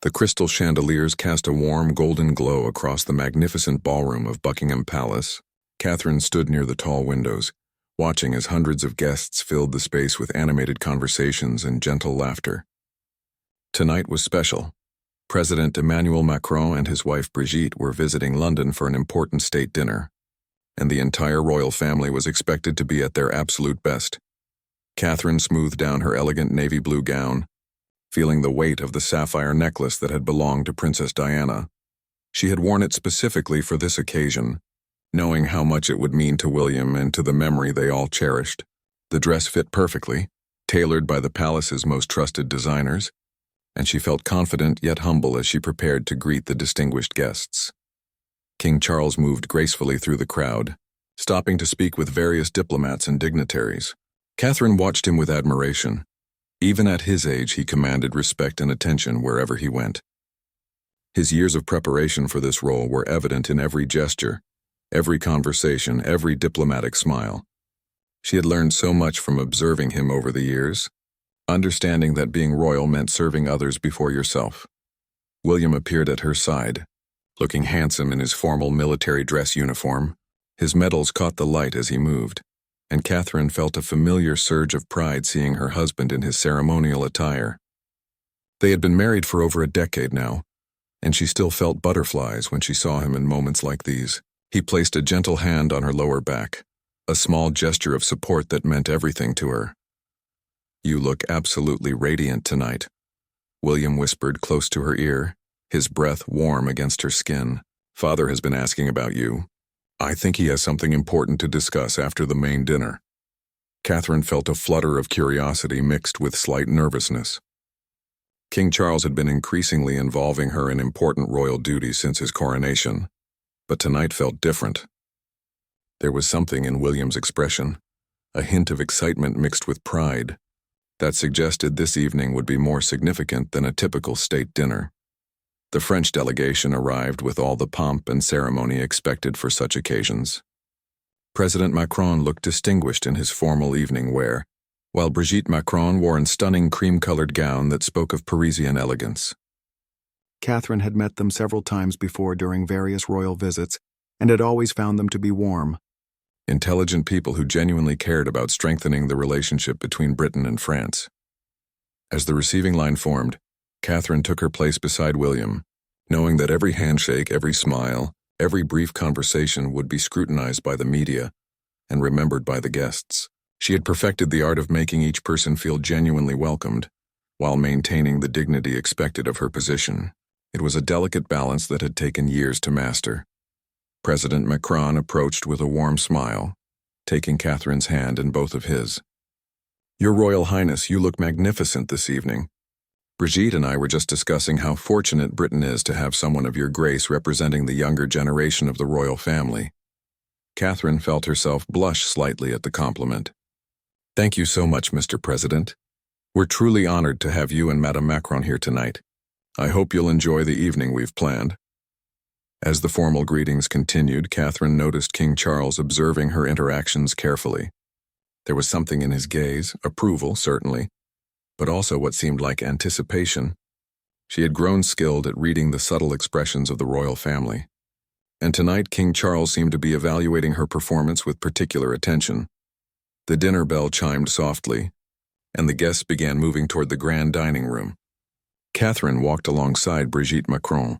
The crystal chandeliers cast a warm golden glow across the magnificent ballroom of Buckingham Palace. Catherine stood near the tall windows, watching as hundreds of guests filled the space with animated conversations and gentle laughter. Tonight was special. President Emmanuel Macron and his wife Brigitte were visiting London for an important state dinner, and the entire royal family was expected to be at their absolute best. Catherine smoothed down her elegant navy blue gown, feeling the weight of the sapphire necklace that had belonged to Princess Diana. She had worn it specifically for this occasion, knowing how much it would mean to William and to the memory they all cherished. The dress fit perfectly, tailored by the palace's most trusted designers, and she felt confident yet humble as she prepared to greet the distinguished guests. King Charles moved gracefully through the crowd, stopping to speak with various diplomats and dignitaries. Catherine watched him with admiration. Even at his age, he commanded respect and attention wherever he went. His years of preparation for this role were evident in every gesture, every conversation, every diplomatic smile. She had learned so much from observing him over the years, understanding that being royal meant serving others before yourself. William appeared at her side, looking handsome in his formal military dress uniform. His medals caught the light as he moved, and Catherine felt a familiar surge of pride seeing her husband in his ceremonial attire. They had been married for over a decade now, and she still felt butterflies when she saw him in moments like these. He placed a gentle hand on her lower back, a small gesture of support that meant everything to her. "You look absolutely radiant tonight," William whispered close to her ear, his breath warm against her skin. "Father has been asking about you. I think he has something important to discuss after the main dinner." Catherine felt a flutter of curiosity mixed with slight nervousness. King Charles had been increasingly involving her in important royal duties since his coronation, but tonight felt different. There was something in William's expression, a hint of excitement mixed with pride, that suggested this evening would be more significant than a typical state dinner. The French delegation arrived with all the pomp and ceremony expected for such occasions. President Macron looked distinguished in his formal evening wear, while Brigitte Macron wore a stunning cream-colored gown that spoke of Parisian elegance. Catherine had met them several times before during various royal visits, and had always found them to be warm. Intelligent people who genuinely cared about strengthening the relationship between Britain and France. As the receiving line formed, Catherine took her place beside William, knowing that every handshake, every smile, every brief conversation would be scrutinized by the media and remembered by the guests. She had perfected the art of making each person feel genuinely welcomed, while maintaining the dignity expected of her position. It was a delicate balance that had taken years to master. President Macron approached with a warm smile, taking Catherine's hand in both of his. "Your Royal Highness, you look magnificent this evening. Brigitte and I were just discussing how fortunate Britain is to have someone of your grace representing the younger generation of the royal family." Catherine felt herself blush slightly at the compliment. "Thank you so much, Mr. President. We're truly honored to have you and Madame Macron here tonight. I hope you'll enjoy the evening we've planned." As the formal greetings continued, Catherine noticed King Charles observing her interactions carefully. There was something in his gaze, approval certainly, but also what seemed like anticipation. She had grown skilled at reading the subtle expressions of the royal family, and tonight King Charles seemed to be evaluating her performance with particular attention. The dinner bell chimed softly, and the guests began moving toward the grand dining room. Catherine walked alongside Brigitte Macron,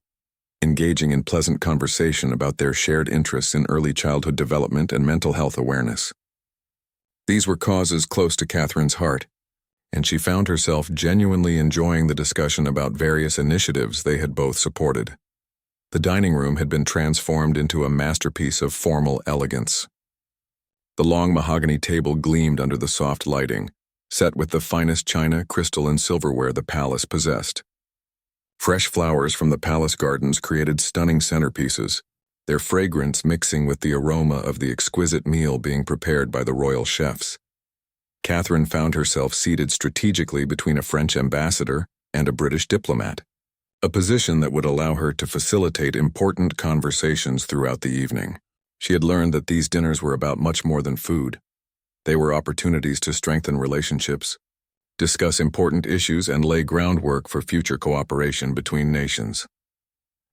engaging in pleasant conversation about their shared interests in early childhood development and mental health awareness. These were causes close to Catherine's heart, and she found herself genuinely enjoying the discussion about various initiatives they had both supported. The dining room had been transformed into a masterpiece of formal elegance. The long mahogany table gleamed under the soft lighting, set with the finest china, crystal, and silverware the palace possessed. Fresh flowers from the palace gardens created stunning centerpieces, their fragrance mixing with the aroma of the exquisite meal being prepared by the royal chefs. Catherine found herself seated strategically between a French ambassador and a British diplomat, a position that would allow her to facilitate important conversations throughout the evening. She had learned that these dinners were about much more than food. They were opportunities to strengthen relationships, discuss important issues, and lay groundwork for future cooperation between nations.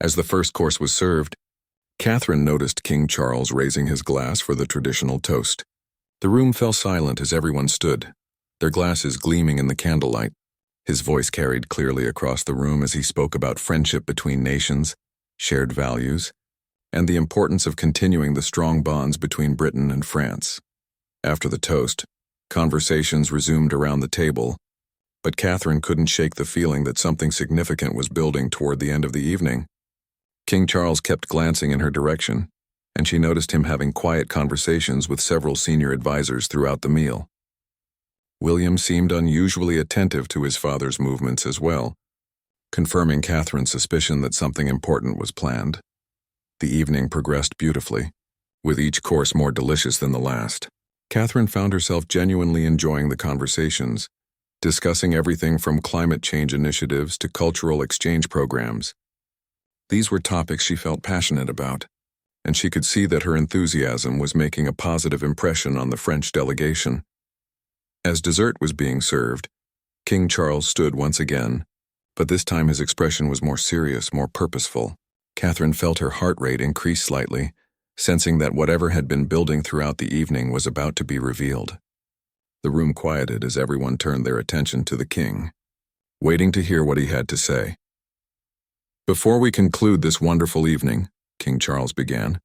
As the first course was served, Catherine noticed King Charles raising his glass for the traditional toast. The room fell silent as everyone stood, their glasses gleaming in the candlelight. His voice carried clearly across the room as he spoke about friendship between nations, shared values, and the importance of continuing the strong bonds between Britain and France. After the toast, conversations resumed around the table, but Catherine couldn't shake the feeling that something significant was building toward the end of the evening. King Charles kept glancing in her direction, and she noticed him having quiet conversations with several senior advisors throughout the meal. William seemed unusually attentive to his father's movements as well, confirming Catherine's suspicion that something important was planned. The evening progressed beautifully, with each course more delicious than the last. Catherine found herself genuinely enjoying the conversations, discussing everything from climate change initiatives to cultural exchange programs. These were topics she felt passionate about, and she could see that her enthusiasm was making a positive impression on the French delegation. As dessert was being served, King Charles stood once again, but this time his expression was more serious, more purposeful. Catherine felt her heart rate increase slightly, sensing that whatever had been building throughout the evening was about to be revealed. The room quieted as everyone turned their attention to the king, waiting to hear what he had to say. "Before we conclude this wonderful evening," King Charles began,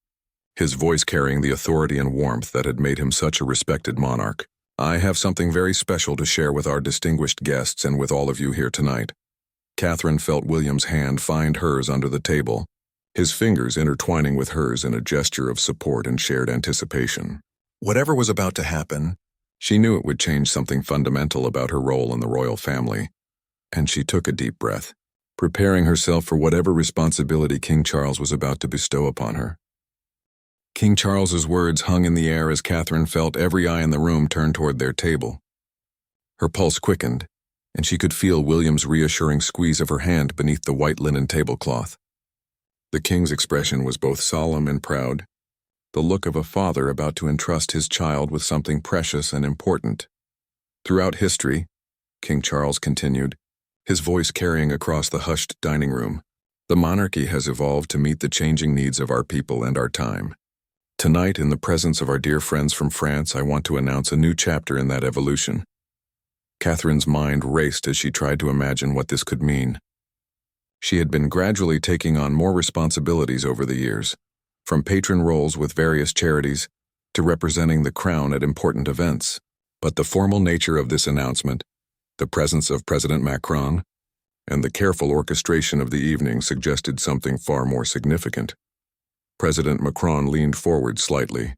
his voice carrying the authority and warmth that had made him such a respected monarch, "I have something very special to share with our distinguished guests and with all of you here tonight." Catherine felt William's hand find hers under the table, his fingers intertwining with hers in a gesture of support and shared anticipation. Whatever was about to happen, she knew it would change something fundamental about her role in the royal family, and she took a deep breath, preparing herself for whatever responsibility King Charles was about to bestow upon her. King Charles's words hung in the air as Catherine felt every eye in the room turn toward their table. Her pulse quickened, and she could feel William's reassuring squeeze of her hand beneath the white linen tablecloth. The king's expression was both solemn and proud, the look of a father about to entrust his child with something precious and important. Throughout history, King Charles continued, his voice carrying across the hushed dining room, the monarchy has evolved to meet the changing needs of our people and our time. Tonight, in the presence of our dear friends from France, I want to announce a new chapter in that evolution. Catherine's mind raced as she tried to imagine what this could mean. She had been gradually taking on more responsibilities over the years, from patron roles with various charities to representing the crown at important events. But the formal nature of this announcement, the presence of President Macron, and the careful orchestration of the evening suggested something far more significant. President Macron leaned forward slightly,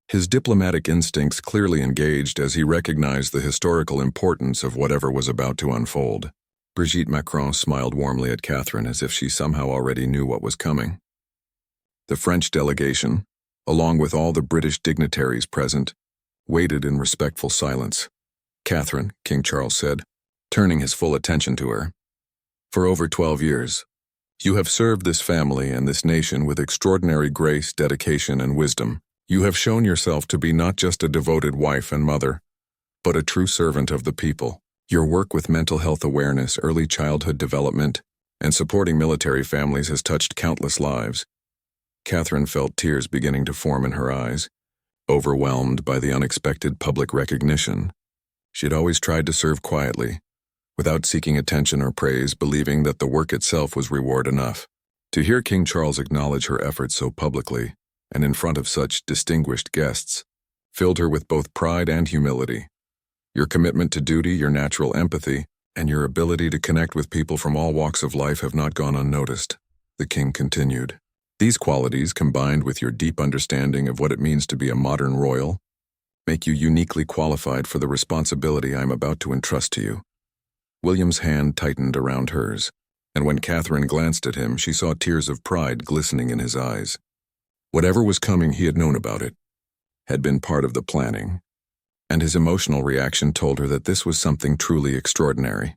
his diplomatic instincts clearly engaged as he recognized the historical importance of whatever was about to unfold. Brigitte Macron smiled warmly at Catherine as if she somehow already knew what was coming. The French delegation, along with all the British dignitaries present, waited in respectful silence. "Catherine," King Charles said, turning his full attention to her, "for over 12 years, you have served this family and this nation with extraordinary grace, dedication, and wisdom. You have shown yourself to be not just a devoted wife and mother, but a true servant of the people. Your work with mental health awareness, early childhood development, and supporting military families has touched countless lives." Catherine felt tears beginning to form in her eyes, overwhelmed by the unexpected public recognition. She had always tried to serve quietly, without seeking attention or praise, believing that the work itself was reward enough. To hear King Charles acknowledge her efforts so publicly, and in front of such distinguished guests, filled her with both pride and humility. Your commitment to duty, your natural empathy, and your ability to connect with people from all walks of life have not gone unnoticed, the king continued. These qualities, combined with your deep understanding of what it means to be a modern royal, make you uniquely qualified for the responsibility I am about to entrust to you. William's hand tightened around hers, and when Catherine glanced at him, she saw tears of pride glistening in his eyes. Whatever was coming, he had known about it, had been part of the planning, and his emotional reaction told her that this was something truly extraordinary.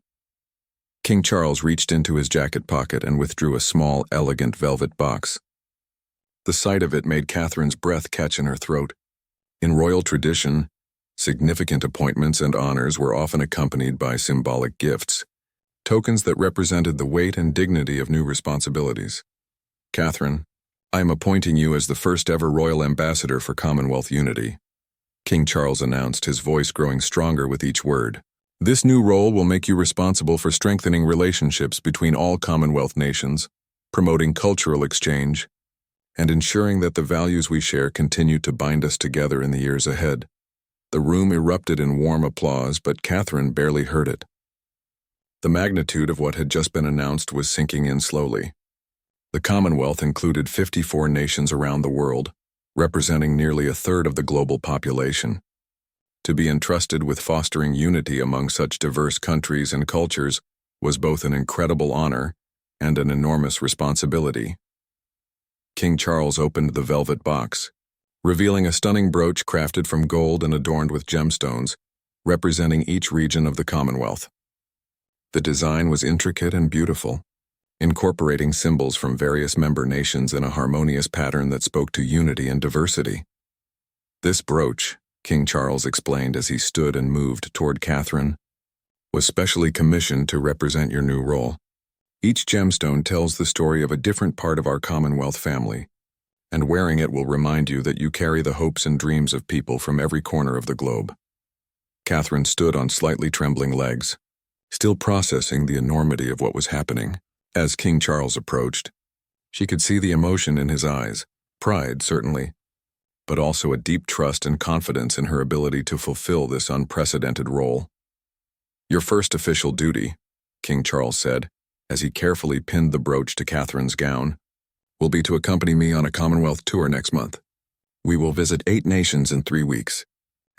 King Charles reached into his jacket pocket and withdrew a small, elegant velvet box. The sight of it made Catherine's breath catch in her throat. In royal tradition, Significant appointments and honors were often accompanied by symbolic gifts, tokens that represented the weight and dignity of new responsibilities. Catherine, I am appointing you as the first ever royal ambassador for Commonwealth unity, King Charles announced, his voice growing stronger with each word. This new role will make you responsible for strengthening relationships between all Commonwealth nations, promoting cultural exchange, and ensuring that the values we share continue to bind us together in the years ahead. The room erupted in warm applause, but Catherine barely heard it. The magnitude of what had just been announced was sinking in slowly. The Commonwealth included 54 nations around the world, representing nearly a third of the global population. To be entrusted with fostering unity among such diverse countries and cultures was both an incredible honor and an enormous responsibility. King Charles opened the velvet box, revealing a stunning brooch crafted from gold and adorned with gemstones, representing each region of the Commonwealth. The design was intricate and beautiful, incorporating symbols from various member nations in a harmonious pattern that spoke to unity and diversity. This brooch, King Charles explained as he stood and moved toward Catherine, was specially commissioned to represent your new role. Each gemstone tells the story of a different part of our Commonwealth family, and wearing it will remind you that you carry the hopes and dreams of people from every corner of the globe. Catherine stood on slightly trembling legs, still processing the enormity of what was happening. As King Charles approached, she could see the emotion in his eyes, pride certainly, but also a deep trust and confidence in her ability to fulfill this unprecedented role. Your first official duty, King Charles said, as he carefully pinned the brooch to Catherine's gown, will be to accompany me on a Commonwealth tour next month. We will visit 8 nations in 3 weeks,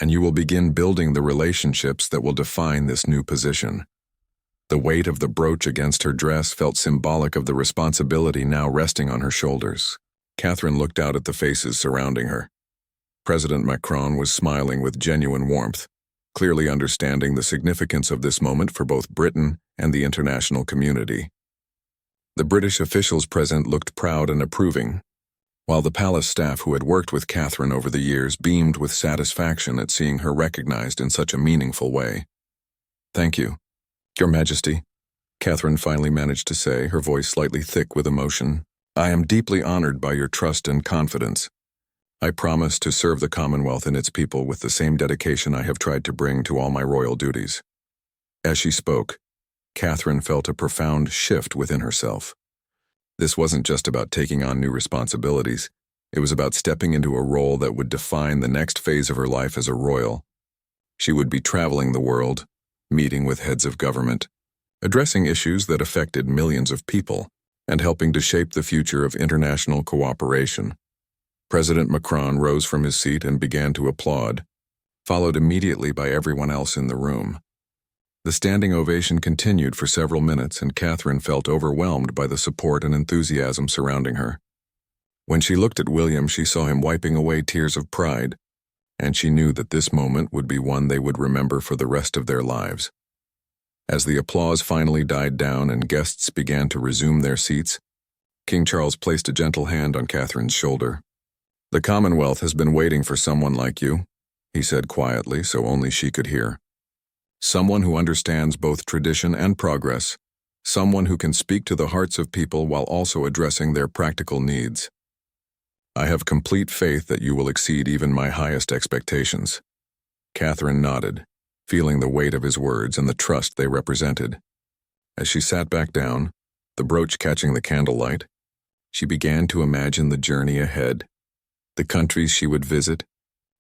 and you will begin building the relationships that will define this new position. The weight of the brooch against her dress felt symbolic of the responsibility now resting on her shoulders. Catherine looked out at the faces surrounding her. President Macron was smiling with genuine warmth, clearly understanding the significance of this moment for both Britain and the international community. The British officials present looked proud and approving, while the palace staff who had worked with Catherine over the years beamed with satisfaction at seeing her recognized in such a meaningful way. Thank you, Your Majesty, Catherine finally managed to say, her voice slightly thick with emotion. I am deeply honored by your trust and confidence. I promise to serve the Commonwealth and its people with the same dedication I have tried to bring to all my royal duties. As she spoke, Catherine felt a profound shift within herself. This wasn't just about taking on new responsibilities. It was about stepping into a role that would define the next phase of her life as a royal. She would be traveling the world, meeting with heads of government, addressing issues that affected millions of people, and helping to shape the future of international cooperation. President Macron rose from his seat and began to applaud, followed immediately by everyone else in the room. The standing ovation continued for several minutes, and Catherine felt overwhelmed by the support and enthusiasm surrounding her. When she looked at William, she saw him wiping away tears of pride, and she knew that this moment would be one they would remember for the rest of their lives. As the applause finally died down and guests began to resume their seats, King Charles placed a gentle hand on Catherine's shoulder. The Commonwealth has been waiting for someone like you, he said quietly so only she could hear. Someone who understands both tradition and progress, someone who can speak to the hearts of people while also addressing their practical needs. I have complete faith that you will exceed even my highest expectations. Catherine nodded, feeling the weight of his words and the trust they represented. As she sat back down, the brooch catching the candlelight, she began to imagine the journey ahead, the countries she would visit,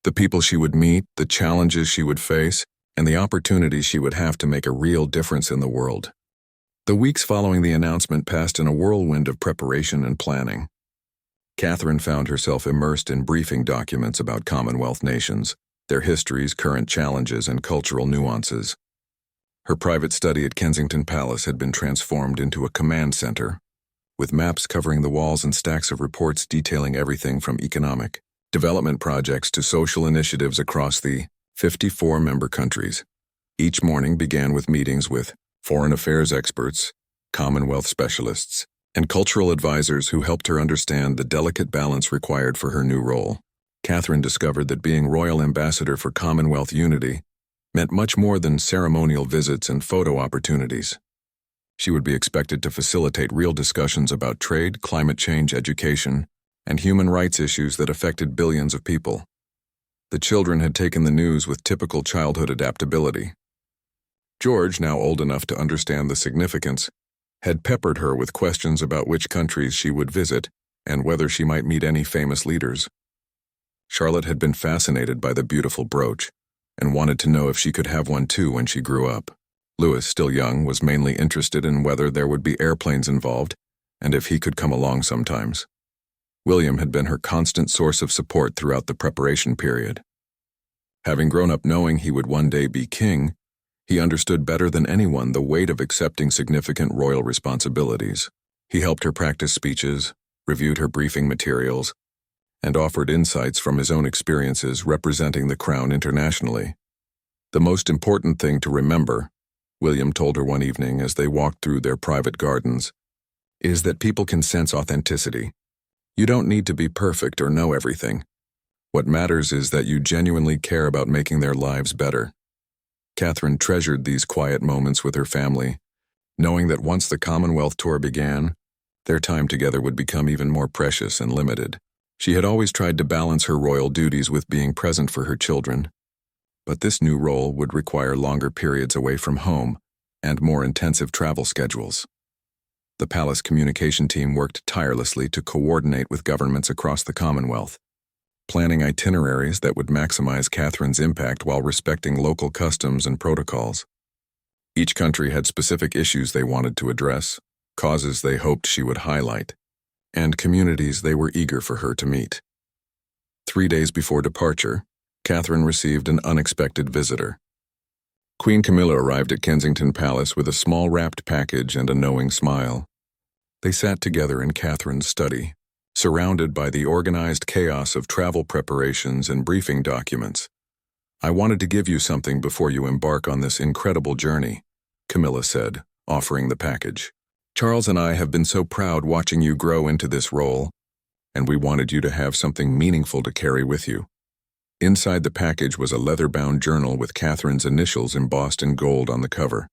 the people she would meet, the challenges she would face, and the opportunities she would have to make a real difference in the world. The weeks following the announcement passed in a whirlwind of preparation and planning. Catherine found herself immersed in briefing documents about Commonwealth nations, their histories, current challenges, and cultural nuances. Her private study at Kensington Palace had been transformed into a command center, with maps covering the walls and stacks of reports detailing everything from economic development projects to social initiatives across the 54 member countries. Each morning began with meetings with foreign affairs experts, Commonwealth specialists, and cultural advisors who helped her understand the delicate balance required for her new role. Catherine discovered that being royal ambassador for Commonwealth unity meant much more than ceremonial visits and photo opportunities. She would be expected to facilitate real discussions about trade, climate change, education, and human rights issues that affected billions of people. The children had taken the news with typical childhood adaptability. George, now old enough to understand the significance, had peppered her with questions about which countries she would visit and whether she might meet any famous leaders. Charlotte had been fascinated by the beautiful brooch and wanted to know if she could have one too when she grew up. Louis, still young, was mainly interested in whether there would be airplanes involved and if he could come along sometimes. William had been her constant source of support throughout the preparation period. Having grown up knowing he would one day be king, he understood better than anyone the weight of accepting significant royal responsibilities. He helped her practice speeches, reviewed her briefing materials, and offered insights from his own experiences representing the crown internationally. The most important thing to remember, William told her one evening as they walked through their private gardens, is that people can sense authenticity. You don't need to be perfect or know everything. What matters is that you genuinely care about making their lives better. Catherine treasured these quiet moments with her family, knowing that once the Commonwealth tour began, their time together would become even more precious and limited. She had always tried to balance her royal duties with being present for her children, but this new role would require longer periods away from home and more intensive travel schedules. The palace communication team worked tirelessly to coordinate with governments across the Commonwealth, planning itineraries that would maximize Catherine's impact while respecting local customs and protocols. Each country had specific issues they wanted to address, causes they hoped she would highlight, and communities they were eager for her to meet. 3 days before departure, Catherine received an unexpected visitor. Queen Camilla arrived at Kensington Palace with a small wrapped package and a knowing smile. They sat together in Catherine's study, surrounded by the organized chaos of travel preparations and briefing documents. "I wanted to give you something before you embark on this incredible journey," Camilla said, offering the package. "Charles and I have been so proud watching you grow into this role, and we wanted you to have something meaningful to carry with you." Inside the package was a leather-bound journal with Catherine's initials embossed in gold on the cover.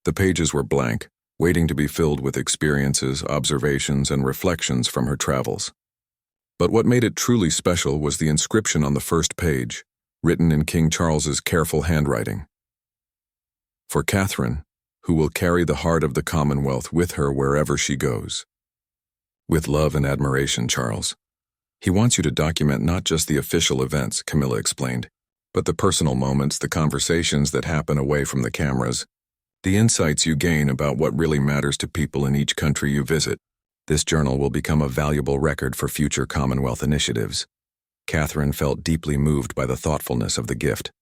The pages were blank, waiting to be filled with experiences, observations, and reflections from her travels. But what made it truly special was the inscription on the first page, written in King Charles's careful handwriting. "For Catherine, who will carry the heart of the Commonwealth with her wherever she goes. With love and admiration, Charles." He wants you to document not just the official events, Camilla explained, but the personal moments, the conversations that happen away from the cameras, the insights you gain about what really matters to people in each country you visit. This journal will become a valuable record for future Commonwealth initiatives. Catherine felt deeply moved by the thoughtfulness of the gift.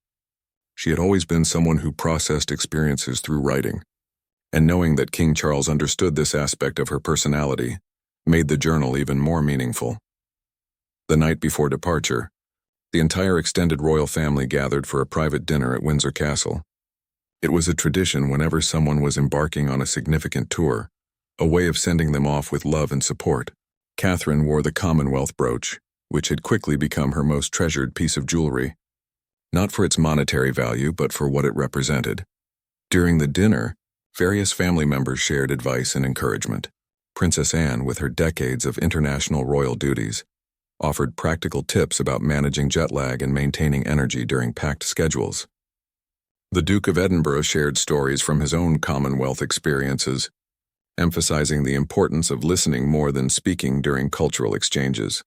She had always been someone who processed experiences through writing, and knowing that King Charles understood this aspect of her personality made the journal even more meaningful. The night before departure, the entire extended royal family gathered for a private dinner at Windsor Castle. It was a tradition whenever someone was embarking on a significant tour, a way of sending them off with love and support. Catherine wore the Commonwealth brooch, which had quickly become her most treasured piece of jewelry, not for its monetary value but for what it represented. During the dinner, various family members shared advice and encouragement. Princess Anne, with her decades of international royal duties, offered practical tips about managing jet lag and maintaining energy during packed schedules. The Duke of Edinburgh shared stories from his own Commonwealth experiences, emphasizing the importance of listening more than speaking during cultural exchanges.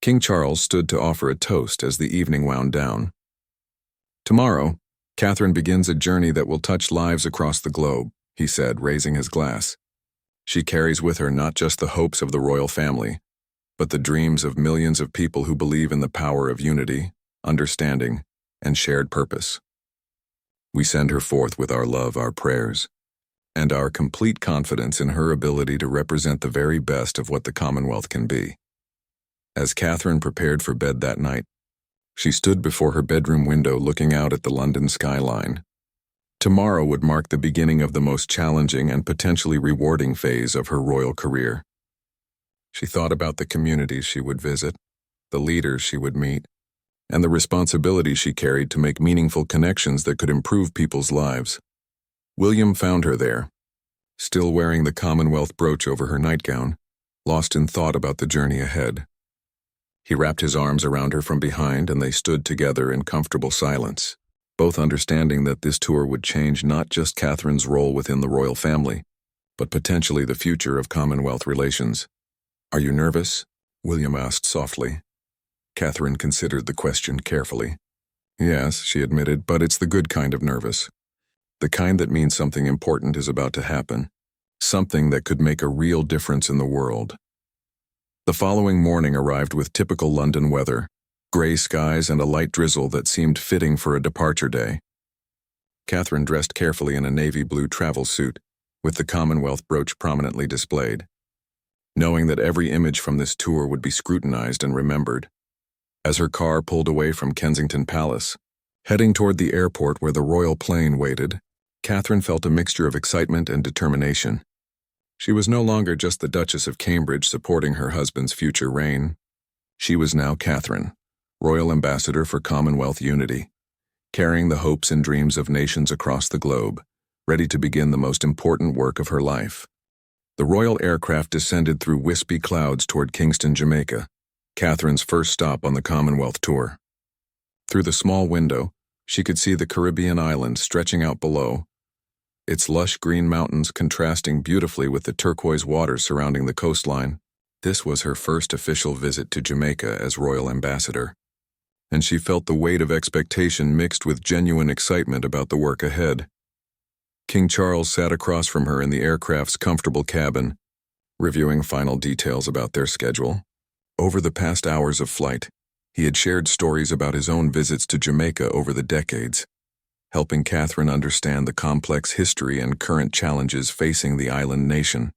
King Charles stood to offer a toast as the evening wound down. "Tomorrow, Catherine begins a journey that will touch lives across the globe," he said, raising his glass. "She carries with her not just the hopes of the royal family, but the dreams of millions of people who believe in the power of unity, understanding, and shared purpose. We send her forth with our love, our prayers, and our complete confidence in her ability to represent the very best of what the Commonwealth can be." As Catherine prepared for bed that night, she stood before her bedroom window looking out at the London skyline. Tomorrow would mark the beginning of the most challenging and potentially rewarding phase of her royal career. She thought about the communities she would visit, the leaders she would meet, and the responsibility she carried to make meaningful connections that could improve people's lives. William found her there, still wearing the Commonwealth brooch over her nightgown, lost in thought about the journey ahead. He wrapped his arms around her from behind, and they stood together in comfortable silence, both understanding that this tour would change not just Catherine's role within the royal family, but potentially the future of Commonwealth relations. "Are you nervous?" William asked softly. Catherine considered the question carefully. "Yes," she admitted, "but it's the good kind of nervous. The kind that means something important is about to happen, something that could make a real difference in the world." The following morning arrived with typical London weather, gray skies and a light drizzle that seemed fitting for a departure day. Catherine dressed carefully in a navy blue travel suit, with the Commonwealth brooch prominently displayed, knowing that every image from this tour would be scrutinized and remembered. As her car pulled away from Kensington Palace, heading toward the airport where the royal plane waited, Catherine felt a mixture of excitement and determination. She was no longer just the Duchess of Cambridge supporting her husband's future reign. She was now Catherine, Royal Ambassador for Commonwealth Unity, carrying the hopes and dreams of nations across the globe, ready to begin the most important work of her life. The royal aircraft descended through wispy clouds toward Kingston, Jamaica, Catherine's first stop on the Commonwealth tour. Through the small window, she could see the Caribbean island stretching out below, its lush green mountains contrasting beautifully with the turquoise waters surrounding the coastline. This was her first official visit to Jamaica as royal ambassador, and she felt the weight of expectation mixed with genuine excitement about the work ahead. King Charles sat across from her in the aircraft's comfortable cabin, reviewing final details about their schedule. Over the past hours of flight, he had shared stories about his own visits to Jamaica over the decades, helping Catherine understand the complex history and current challenges facing the island nation.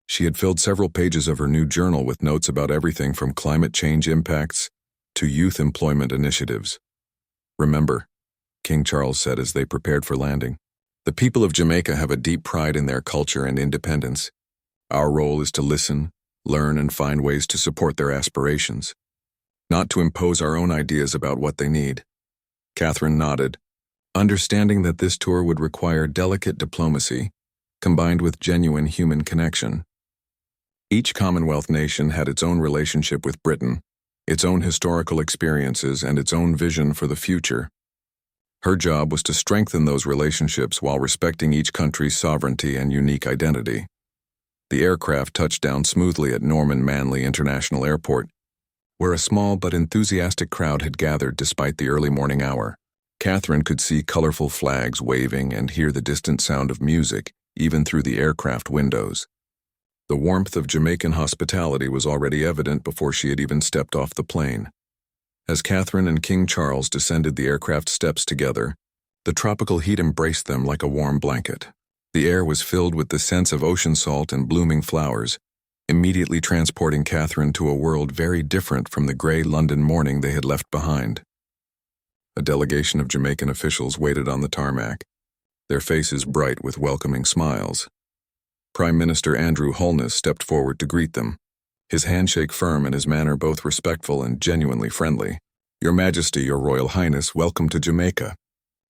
She had filled several pages of her new journal with notes about everything from climate change impacts to youth employment initiatives. "Remember," King Charles said as they prepared for landing, "the people of Jamaica have a deep pride in their culture and independence. Our role is to listen, learn, and find ways to support their aspirations, not to impose our own ideas about what they need." Catherine nodded, understanding that this tour would require delicate diplomacy, combined with genuine human connection. Each Commonwealth nation had its own relationship with Britain, its own historical experiences, and its own vision for the future. Her job was to strengthen those relationships while respecting each country's sovereignty and unique identity. The aircraft touched down smoothly at Norman Manley International Airport, where a small but enthusiastic crowd had gathered despite the early morning hour. Catherine could see colorful flags waving and hear the distant sound of music, even through the aircraft windows. The warmth of Jamaican hospitality was already evident before she had even stepped off the plane. As Catherine and King Charles descended the aircraft steps together, the tropical heat embraced them like a warm blanket. The air was filled with the sense of ocean salt and blooming flowers, immediately transporting Catherine to a world very different from the gray London morning they had left behind. A delegation of Jamaican officials waited on the tarmac, their faces bright with welcoming smiles. Prime Minister Andrew Holness stepped forward to greet them, his handshake firm and his manner both respectful and genuinely friendly. "Your Majesty, Your Royal Highness, welcome to Jamaica.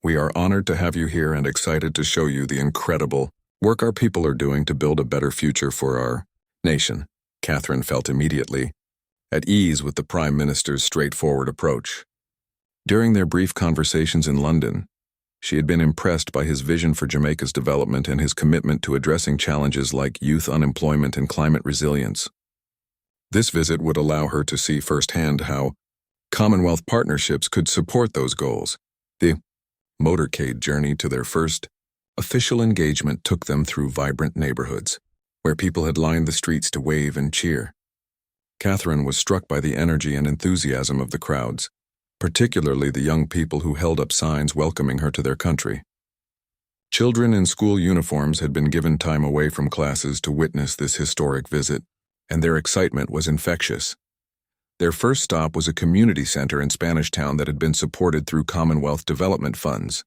We are honored to have you here and excited to show you the incredible work our people are doing to build a better future for our nation." Catherine felt immediately at ease with the Prime Minister's straightforward approach. During their brief conversations in London, she had been impressed by his vision for Jamaica's development and his commitment to addressing challenges like youth unemployment and climate resilience. This visit would allow her to see firsthand how Commonwealth partnerships could support those goals. The motorcade journey to their first official engagement took them through vibrant neighborhoods, where people had lined the streets to wave and cheer. Catherine was struck by the energy and enthusiasm of the crowds, particularly the young people who held up signs welcoming her to their country. Children in school uniforms had been given time away from classes to witness this historic visit, and their excitement was infectious. Their first stop was a community center in Spanish Town that had been supported through Commonwealth development funds.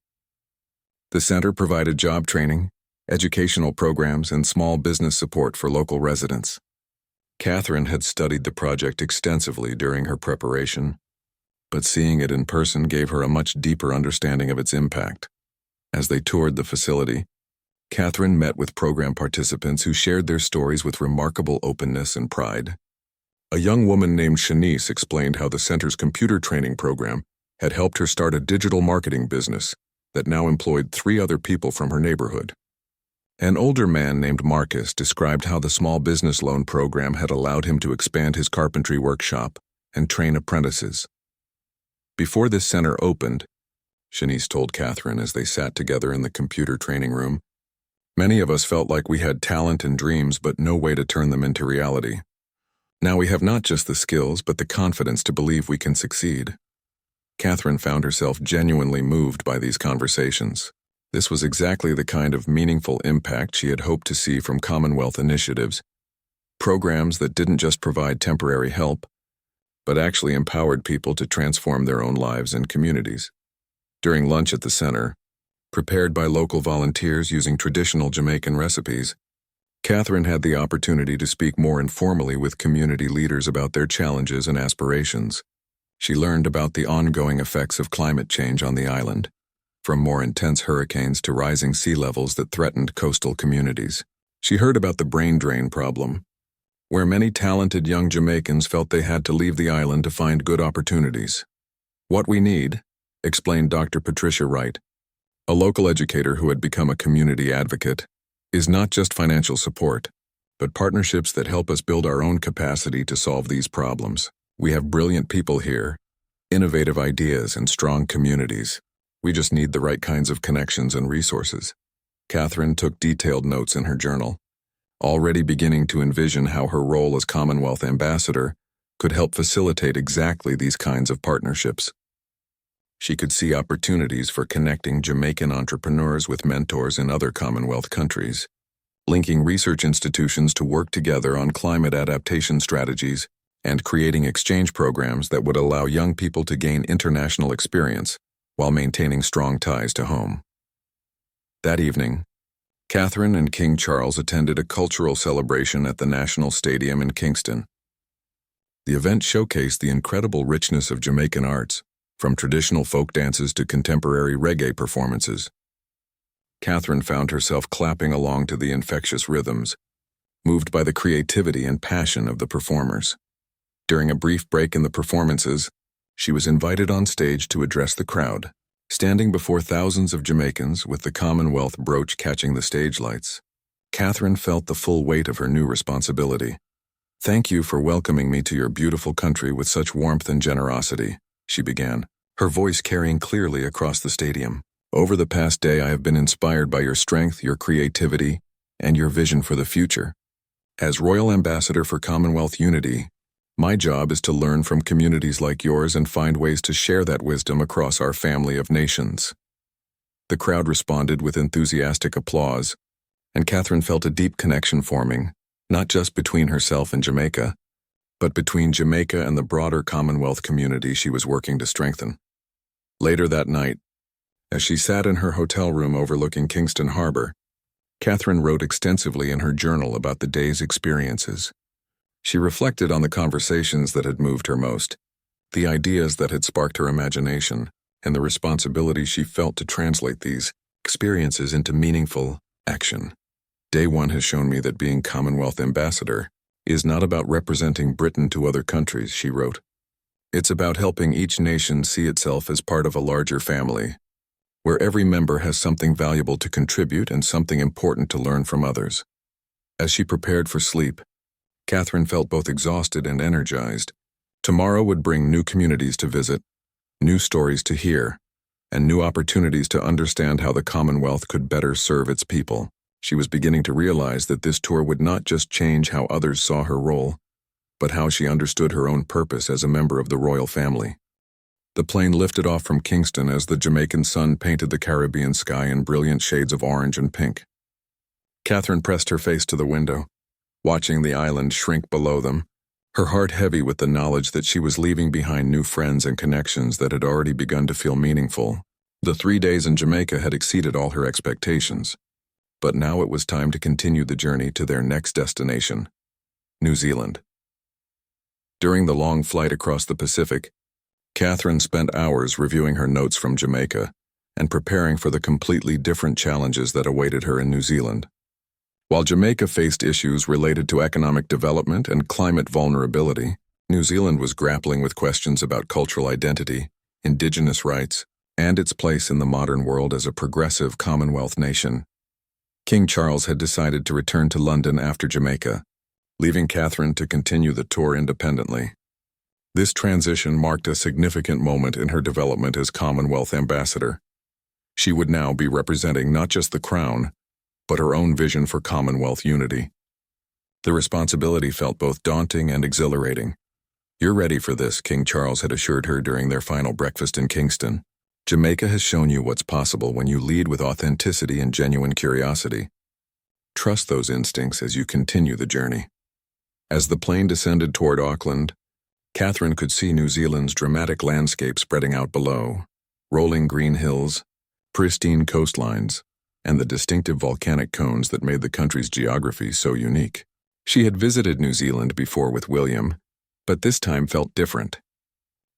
The center provided job training, educational programs, and small business support for local residents. Catherine had studied the project extensively during her preparation, but seeing it in person gave her a much deeper understanding of its impact. As they toured the facility, Catherine met with program participants who shared their stories with remarkable openness and pride. A young woman named Shanice explained how the center's computer training program had helped her start a digital marketing business that now employed 3 other people from her neighborhood. An older man named Marcus described how the small business loan program had allowed him to expand his carpentry workshop and train apprentices. Before this center opened, Shanice told Catherine as they sat together in the computer training room, many of us felt like we had talent and dreams but no way to turn them into reality. Now we have not just the skills but the confidence to believe we can succeed. Catherine found herself genuinely moved by these conversations. This was exactly the kind of meaningful impact she had hoped to see from Commonwealth initiatives, programs that didn't just provide temporary help, but actually empowered people to transform their own lives and communities. During lunch at the center, prepared by local volunteers using traditional Jamaican recipes, Catherine had the opportunity to speak more informally with community leaders about their challenges and aspirations. She learned about the ongoing effects of climate change on the island, from more intense hurricanes to rising sea levels that threatened coastal communities. She heard about the brain drain problem, where many talented young Jamaicans felt they had to leave the island to find good opportunities. What we need, explained Dr. Patricia Wright, a local educator who had become a community advocate, is not just financial support, but partnerships that help us build our own capacity to solve these problems. We have brilliant people here, innovative ideas, and strong communities. We just need the right kinds of connections and resources. Catherine took detailed notes in her journal, already beginning to envision how her role as Commonwealth ambassador could help facilitate exactly these kinds of partnerships. She could see opportunities for connecting Jamaican entrepreneurs with mentors in other Commonwealth countries, linking research institutions to work together on climate adaptation strategies, and creating exchange programs that would allow young people to gain international experience while maintaining strong ties to home. That evening, Catherine and King Charles attended a cultural celebration at the National Stadium in Kingston. The event showcased the incredible richness of Jamaican arts, from traditional folk dances to contemporary reggae performances. Catherine found herself clapping along to the infectious rhythms, moved by the creativity and passion of the performers. During a brief break in the performances, she was invited on stage to address the crowd, standing before thousands of Jamaicans with the Commonwealth brooch catching the stage lights. Catherine felt the full weight of her new responsibility. "Thank you for welcoming me to your beautiful country with such warmth and generosity," she began, her voice carrying clearly across the stadium. "Over the past day, I have been inspired by your strength, your creativity, and your vision for the future. As Royal Ambassador for Commonwealth Unity, my job is to learn from communities like yours and find ways to share that wisdom across our family of nations." The crowd responded with enthusiastic applause, and Catherine felt a deep connection forming, not just between herself and Jamaica, but between Jamaica and the broader Commonwealth community she was working to strengthen. Later that night, as she sat in her hotel room overlooking Kingston Harbor, Catherine wrote extensively in her journal about the day's experiences. She reflected on the conversations that had moved her most, the ideas that had sparked her imagination, and the responsibility she felt to translate these experiences into meaningful action. Day 1 has shown me that being Commonwealth ambassador is not about representing Britain to other countries, she wrote. It's about helping each nation see itself as part of a larger family, where every member has something valuable to contribute and something important to learn from others. As she prepared for sleep, Catherine felt both exhausted and energized. Tomorrow would bring new communities to visit, new stories to hear, and new opportunities to understand how the Commonwealth could better serve its people. She was beginning to realize that this tour would not just change how others saw her role, but how she understood her own purpose as a member of the royal family. The plane lifted off from Kingston as the Jamaican sun painted the Caribbean sky in brilliant shades of orange and pink. Catherine pressed her face to the window, watching the island shrink below them, her heart heavy with the knowledge that she was leaving behind new friends and connections that had already begun to feel meaningful. The 3 days in Jamaica had exceeded all her expectations, but now it was time to continue the journey to their next destination, New Zealand. During the long flight across the Pacific, Catherine spent hours reviewing her notes from Jamaica and preparing for the completely different challenges that awaited her in New Zealand. While Jamaica faced issues related to economic development and climate vulnerability, New Zealand was grappling with questions about cultural identity, indigenous rights, and its place in the modern world as a progressive Commonwealth nation. King Charles had decided to return to London after Jamaica, leaving Catherine to continue the tour independently. This transition marked a significant moment in her development as Commonwealth ambassador. She would now be representing not just the Crown, but her own vision for Commonwealth unity. The responsibility felt both daunting and exhilarating. "You're ready for this," King Charles had assured her during their final breakfast in Kingston. "Jamaica has shown you what's possible when you lead with authenticity and genuine curiosity. Trust those instincts as you continue the journey." As the plane descended toward Auckland, Catherine could see New Zealand's dramatic landscape spreading out below: rolling green hills, pristine coastlines, and the distinctive volcanic cones that made the country's geography so unique. She had visited New Zealand before with William, but this time felt different.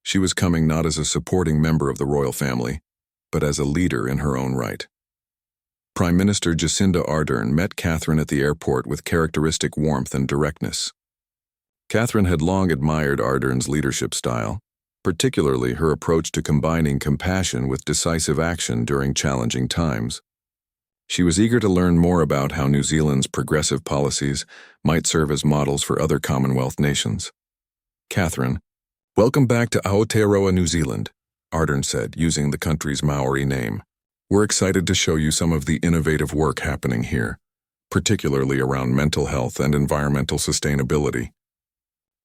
She was coming not as a supporting member of the royal family, but as a leader in her own right. Prime Minister Jacinda Ardern met Catherine at the airport with characteristic warmth and directness. Catherine had long admired Ardern's leadership style, particularly her approach to combining compassion with decisive action during challenging times. She was eager to learn more about how New Zealand's progressive policies might serve as models for other Commonwealth nations. "Catherine, welcome back to Aotearoa, New Zealand," Ardern said, using the country's Maori name. "We're excited to show you some of the innovative work happening here, particularly around mental health and environmental sustainability.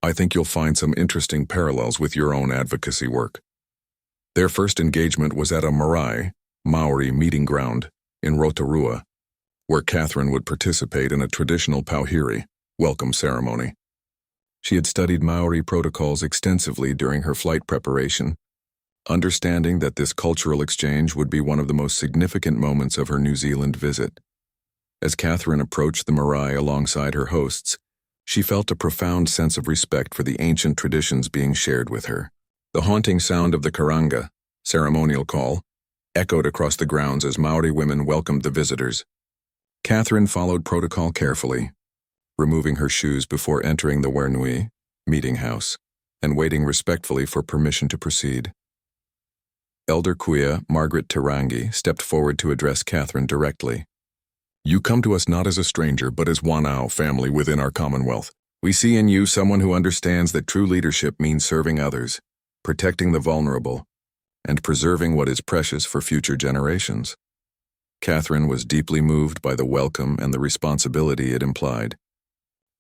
I think you'll find some interesting parallels with your own advocacy work." Their first engagement was at a marae, Maori meeting ground, in Rotorua, where Catherine would participate in a traditional pauhiri, welcome ceremony. She had studied Maori protocols extensively during her flight preparation, understanding that this cultural exchange would be one of the most significant moments of her New Zealand visit. As Catherine approached the marae alongside her hosts, she felt a profound sense of respect for the ancient traditions being shared with her. The haunting sound of the karanga, ceremonial call, echoed across the grounds as Maori women welcomed the visitors. Catherine followed protocol carefully, removing her shoes before entering the wernui, meeting house, and waiting respectfully for permission to proceed. Elder Kuia Margaret Tarangi stepped forward to address Catherine directly. "You come to us not as a stranger, but as Wanao family within our Commonwealth. We see in you someone who understands that true leadership means serving others, protecting the vulnerable, and preserving what is precious for future generations." Catherine was deeply moved by the welcome and the responsibility it implied.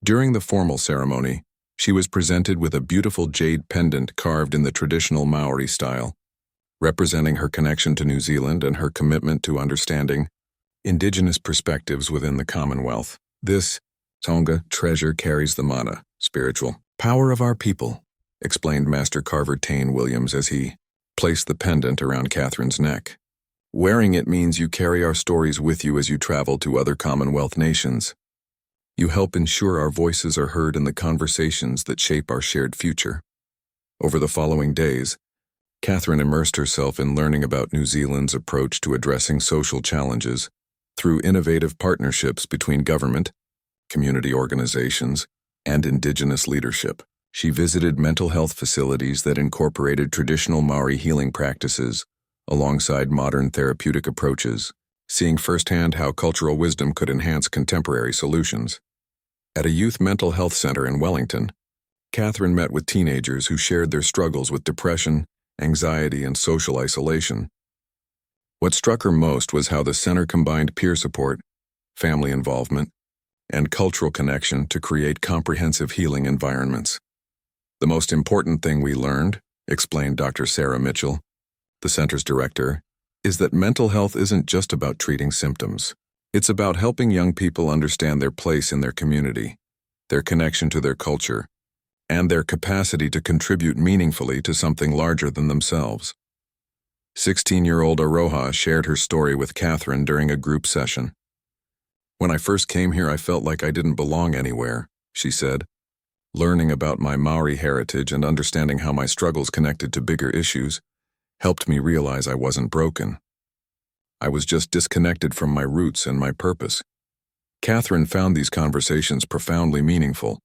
During the formal ceremony, she was presented with a beautiful jade pendant carved in the traditional Maori style, representing her connection to New Zealand and her commitment to understanding indigenous perspectives within the Commonwealth. "This Tonga treasure carries the mana, spiritual power of our people," explained Master Carver Tane Williams as he placed the pendant around Catherine's neck. "Wearing it means you carry our stories with you as you travel to other Commonwealth nations. You help ensure our voices are heard in the conversations that shape our shared future." Over the following days, Catherine immersed herself in learning about New Zealand's approach to addressing social challenges through innovative partnerships between government, community organizations, and indigenous leadership. She visited mental health facilities that incorporated traditional Maori healing practices alongside modern therapeutic approaches, seeing firsthand how cultural wisdom could enhance contemporary solutions. At a youth mental health center in Wellington, Catherine met with teenagers who shared their struggles with depression, anxiety, and social isolation. What struck her most was how the center combined peer support, family involvement, and cultural connection to create comprehensive healing environments. "The most important thing we learned," explained Dr. Sarah Mitchell, the center's director, "is that mental health isn't just about treating symptoms. It's about helping young people understand their place in their community, their connection to their culture, and their capacity to contribute meaningfully to something larger than themselves." 16-year-old Aroha shared her story with Catherine during a group session. "When I first came here, I felt like I didn't belong anywhere," she said. Learning about my Maori heritage and understanding how my struggles connected to bigger issues helped me realize I wasn't broken. I was just disconnected from my roots and my purpose. Catherine found these conversations profoundly meaningful,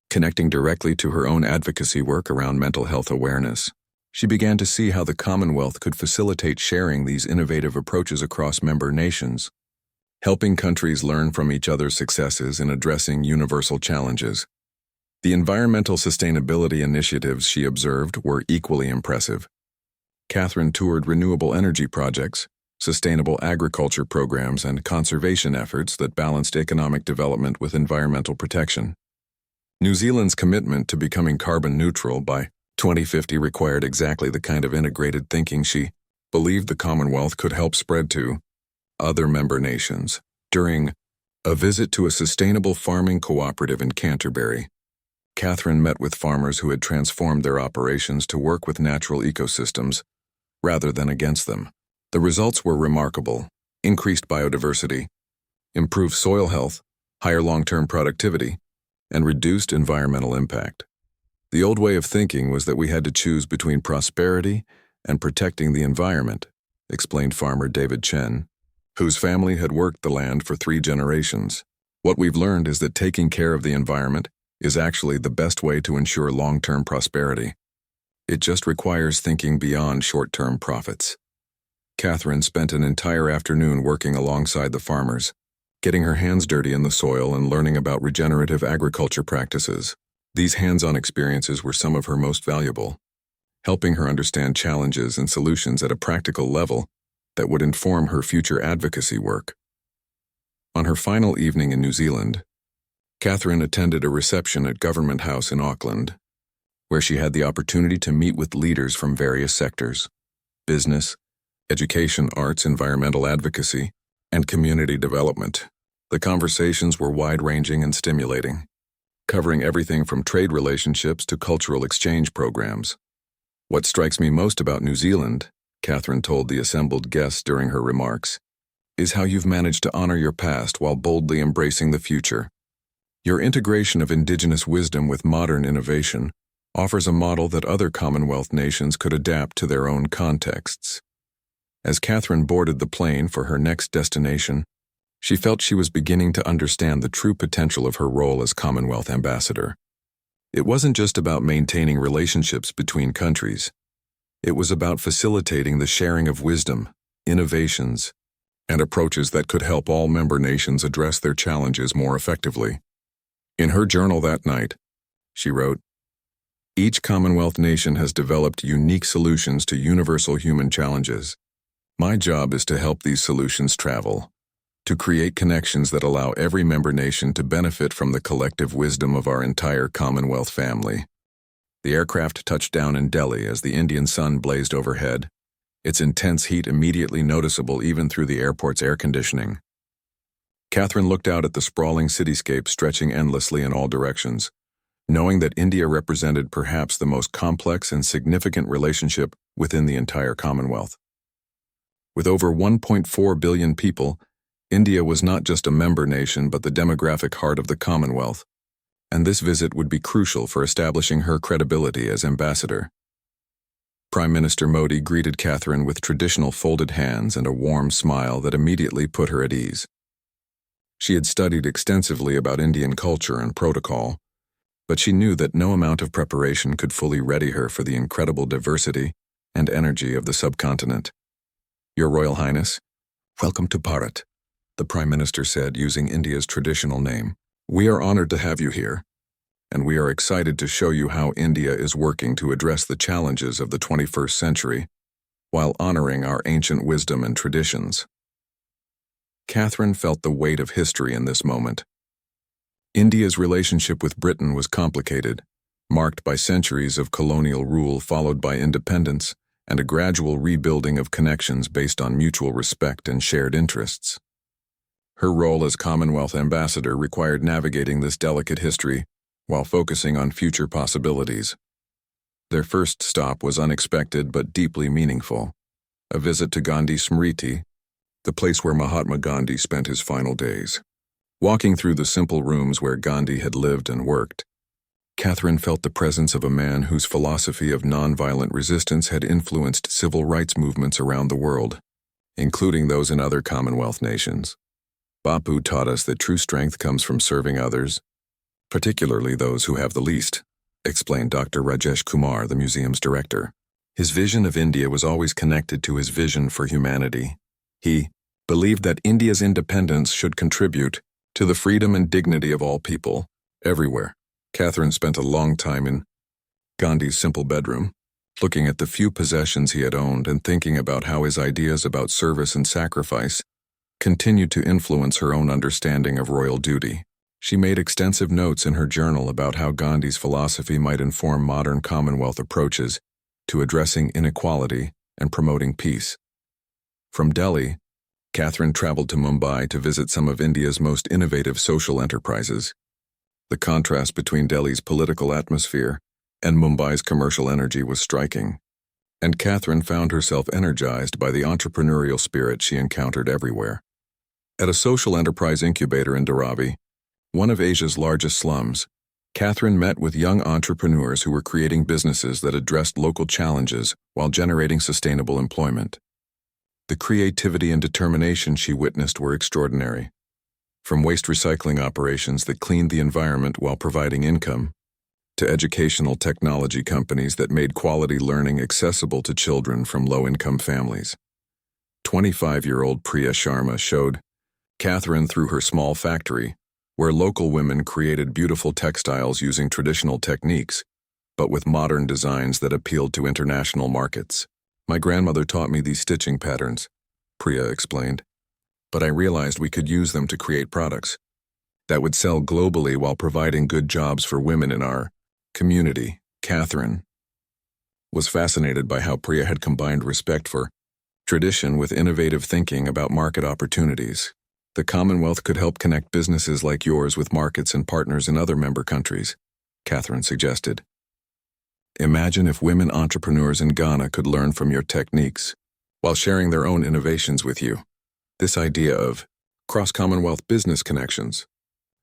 connecting directly to her own advocacy work around mental health awareness. She began to see how the Commonwealth could facilitate sharing these innovative approaches across member nations, helping countries learn from each other's successes in addressing universal challenges. The environmental sustainability initiatives she observed were equally impressive. Catherine toured renewable energy projects, sustainable agriculture programs, and conservation efforts that balanced economic development with environmental protection. New Zealand's commitment to becoming carbon neutral by 2050 required exactly the kind of integrated thinking she believed the Commonwealth could help spread to other member nations. During a visit to a sustainable farming cooperative in Canterbury, Catherine met with farmers who had transformed their operations to work with natural ecosystems rather than against them. The results were remarkable: increased biodiversity, improved soil health, higher long-term productivity, and reduced environmental impact. The old way of thinking was that we had to choose between prosperity and protecting the environment, explained farmer David Chen, whose family had worked the land for 3 generations. What we've learned is that taking care of the environment is actually the best way to ensure long-term prosperity. It just requires thinking beyond short-term profits. Catherine spent an entire afternoon working alongside the farmers, getting her hands dirty in the soil and learning about regenerative agriculture practices. These hands-on experiences were some of her most valuable, helping her understand challenges and solutions at a practical level that would inform her future advocacy work. On her final evening in New Zealand, Catherine attended a reception at Government House in Auckland, where she had the opportunity to meet with leaders from various sectors: business, education, arts, environmental advocacy, and community development. The conversations were wide-ranging and stimulating, covering everything from trade relationships to cultural exchange programs. What strikes me most about New Zealand, Catherine told the assembled guests during her remarks, is how you've managed to honor your past while boldly embracing the future. Your integration of indigenous wisdom with modern innovation offers a model that other Commonwealth nations could adapt to their own contexts. As Catherine boarded the plane for her next destination, she felt she was beginning to understand the true potential of her role as Commonwealth ambassador. It wasn't just about maintaining relationships between countries. It was about facilitating the sharing of wisdom, innovations, and approaches that could help all member nations address their challenges more effectively. In her journal that night, she wrote, "Each Commonwealth nation has developed unique solutions to universal human challenges. My job is to help these solutions travel, to create connections that allow every member nation to benefit from the collective wisdom of our entire Commonwealth family." The aircraft touched down in Delhi as the Indian sun blazed overhead, its intense heat immediately noticeable even through the airport's air conditioning. Catherine looked out at the sprawling cityscape stretching endlessly in all directions, knowing that India represented perhaps the most complex and significant relationship within the entire Commonwealth. With over 1.4 billion people, India was not just a member nation but the demographic heart of the Commonwealth, and this visit would be crucial for establishing her credibility as ambassador. Prime Minister Modi greeted Catherine with traditional folded hands and a warm smile that immediately put her at ease. She had studied extensively about Indian culture and protocol, but she knew that no amount of preparation could fully ready her for the incredible diversity and energy of the subcontinent. "Your Royal Highness, welcome to Bharat," the Prime Minister said, using India's traditional name. "We are honored to have you here, and we are excited to show you how India is working to address the challenges of the 21st century while honoring our ancient wisdom and traditions." Catherine felt the weight of history in this moment. India's relationship with Britain was complicated, marked by centuries of colonial rule followed by independence and a gradual rebuilding of connections based on mutual respect and shared interests. Her role as Commonwealth ambassador required navigating this delicate history while focusing on future possibilities. Their first stop was unexpected but deeply meaningful: a visit to Gandhi Smriti, the place where Mahatma Gandhi spent his final days. Walking through the simple rooms where Gandhi had lived and worked, Catherine felt the presence of a man whose philosophy of nonviolent resistance had influenced civil rights movements around the world, including those in other Commonwealth nations. Bapu taught us that true strength comes from serving others, particularly those who have the least, explained Dr. Rajesh Kumar, the museum's director. His vision of India was always connected to his vision for humanity. He believed that India's independence should contribute to the freedom and dignity of all people, everywhere. Catherine spent a long time in Gandhi's simple bedroom, looking at the few possessions he had owned and thinking about how his ideas about service and sacrifice continued to influence her own understanding of royal duty. She made extensive notes in her journal about how Gandhi's philosophy might inform modern Commonwealth approaches to addressing inequality and promoting peace. From Delhi, Catherine traveled to Mumbai to visit some of India's most innovative social enterprises. The contrast between Delhi's political atmosphere and Mumbai's commercial energy was striking, and Catherine found herself energized by the entrepreneurial spirit she encountered everywhere. At a social enterprise incubator in Dharavi, one of Asia's largest slums, Catherine met with young entrepreneurs who were creating businesses that addressed local challenges while generating sustainable employment. The creativity and determination she witnessed were extraordinary. From waste recycling operations that cleaned the environment while providing income, to educational technology companies that made quality learning accessible to children from low-income families. 25-year-old Priya Sharma showed Catherine through her small factory, where local women created beautiful textiles using traditional techniques, but with modern designs that appealed to international markets. My grandmother taught me these stitching patterns, Priya explained, but I realized we could use them to create products that would sell globally while providing good jobs for women in our community. Catherine was fascinated by how Priya had combined respect for tradition with innovative thinking about market opportunities. The Commonwealth could help connect businesses like yours with markets and partners in other member countries, Catherine suggested. Imagine if women entrepreneurs in Ghana could learn from your techniques while sharing their own innovations with you. This idea of cross-Commonwealth business connections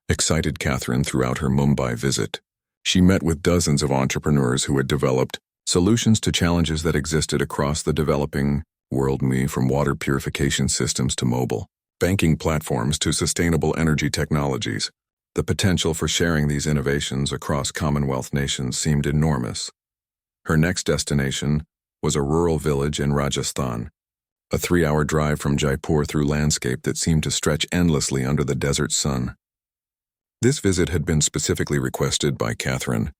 excited Catherine throughout her Mumbai visit. She met with dozens of entrepreneurs who had developed solutions to challenges that existed across the developing world, from water purification systems to mobile banking platforms to sustainable energy technologies. The potential for sharing these innovations across Commonwealth nations seemed enormous. Her next destination was a rural village in Rajasthan, a 3-hour drive from Jaipur through landscape that seemed to stretch endlessly under the desert sun. This visit had been specifically requested by Catherine,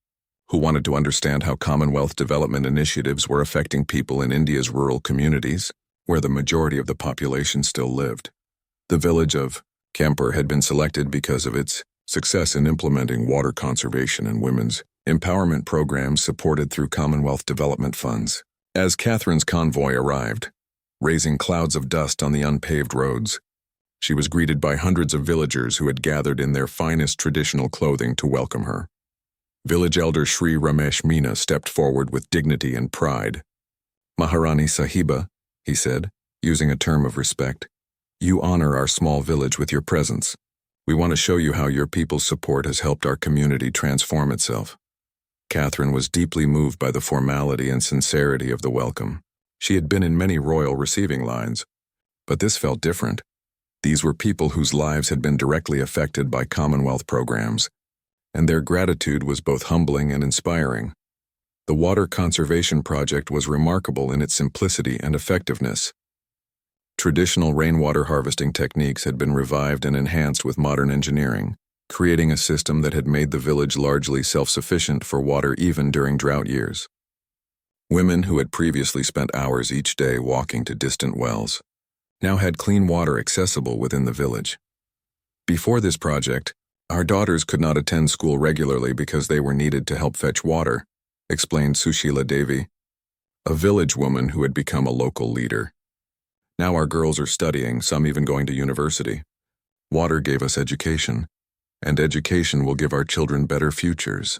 who wanted to understand how Commonwealth development initiatives were affecting people in India's rural communities, where the majority of the population still lived. The village of Kempur had been selected because of its success in implementing water conservation and women's empowerment programs supported through Commonwealth development funds. As Catherine's convoy arrived, raising clouds of dust on the unpaved roads, she was greeted by hundreds of villagers who had gathered in their finest traditional clothing to welcome her. Village elder Sri Ramesh Meena stepped forward with dignity and pride. "Maharani Sahiba," he said, using a term of respect, "you honor our small village with your presence. We want to show you how your people's support has helped our community transform itself." Catherine was deeply moved by the formality and sincerity of the welcome. She had been in many royal receiving lines, but this felt different. These were people whose lives had been directly affected by Commonwealth programs, and their gratitude was both humbling and inspiring. The water conservation project was remarkable in its simplicity and effectiveness. Traditional rainwater harvesting techniques had been revived and enhanced with modern engineering, creating a system that had made the village largely self-sufficient for water even during drought years. Women who had previously spent hours each day walking to distant wells now had clean water accessible within the village. Before this project, our daughters could not attend school regularly because they were needed to help fetch water, explained Sushila Devi, a village woman who had become a local leader. Now our girls are studying, some even going to university. Water gave us education, and education will give our children better futures.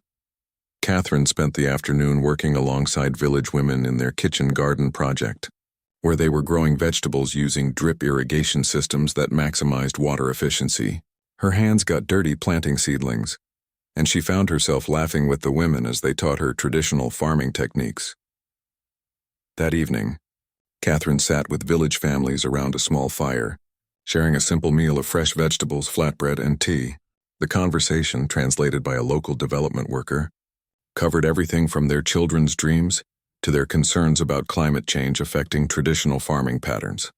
Catherine spent the afternoon working alongside village women in their kitchen garden project, where they were growing vegetables using drip irrigation systems that maximized water efficiency. Her hands got dirty planting seedlings, and she found herself laughing with the women as they taught her traditional farming techniques. That evening, Catherine sat with village families around a small fire, sharing a simple meal of fresh vegetables, flatbread, and tea. The conversation, translated by a local development worker, covered everything from their children's dreams to their concerns about climate change affecting traditional farming patterns.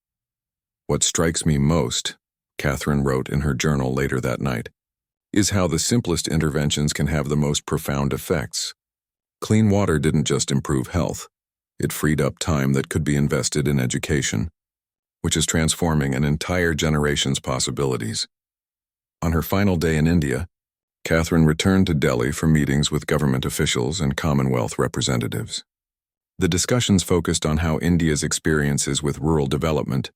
"What strikes me most," Catherine wrote in her journal later that night, "is how the simplest interventions can have the most profound effects. Clean water didn't just improve health, it freed up time that could be invested in education, which is transforming an entire generation's possibilities." On her final day in India, Catherine returned to Delhi for meetings with government officials and Commonwealth representatives. The discussions focused on how India's experiences with rural development,